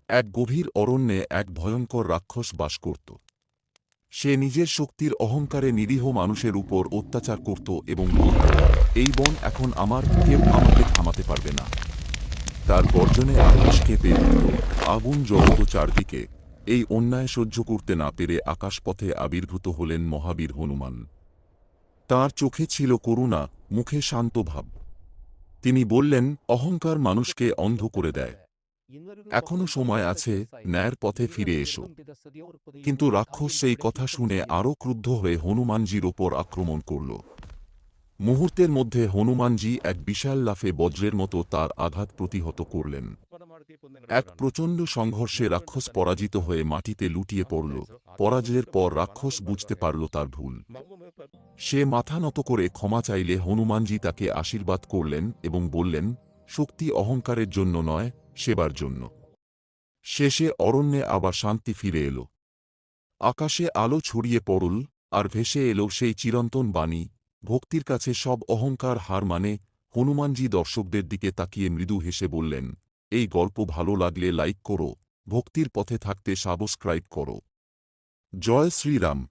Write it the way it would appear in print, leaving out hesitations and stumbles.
এক গভীর অরণ্যে এক ভয়ঙ্কর রাক্ষস বাস করত। সে নিজের শক্তির অহংকারে নিরীহ মানুষের উপর অত্যাচার করত এবং বলত, এই বন এখন আমার, কেউ আমাকে থামাতে পারবে না। তার গর্জনে আকাশ কেঁপে উঠল, আগুন জ্বলত চারদিকে। এই অন্যায় সহ্য করতে না পেরে আকাশপথে আবির্ভূত হলেন মহাবীর হনুমান। তাঁর চোখে ছিল করুণা, মুখে শান্ত ভাব। তিনি বললেন, অহংকার মানুষকে অন্ধ করে দেয়। এখনো সময় আছে, ন্যায়ের পথে ফিরে এসো। কিন্তু রাক্ষস সেই কথা শুনে আরও ক্রুদ্ধ হয়ে হনুমানজির ওপর আক্রমণ করল। মুহূর্তের মধ্যে হনুমানজি এক বিশাল লাফে বজ্রের মতো তার আঘাত প্রতিহত করলেন। এক প্রচণ্ড সংঘর্ষে রাক্ষস পরাজিত হয়ে মাটিতে লুটিয়ে পড়ল। পরাজয়ের পর রাক্ষস বুঝতে পারল তার ভুল। সে মাথা নত করে ক্ষমা চাইলে হনুমানজি তাকে আশীর্বাদ করলেন এবং বললেন, শক্তি অহংকারের জন্য নয়, সেবার জন্য। শেষে অরণ্যে আবার শান্তি ফিরে এল। আকাশে আলো ছড়িয়ে পড়ল, আর ভেসে এলো সেই চিরন্তন বাণী, ভক্তির কাছে সব অহংকার হার মানে। হনুমানজি দর্শকদের দিকে তাকিয়ে মৃদু হেসে বললেন, এই গল্প ভালো লাগলে লাইক করো, ভক্তির পথে থাকতে সাবস্ক্রাইব করো। জয় শ্রীরাম।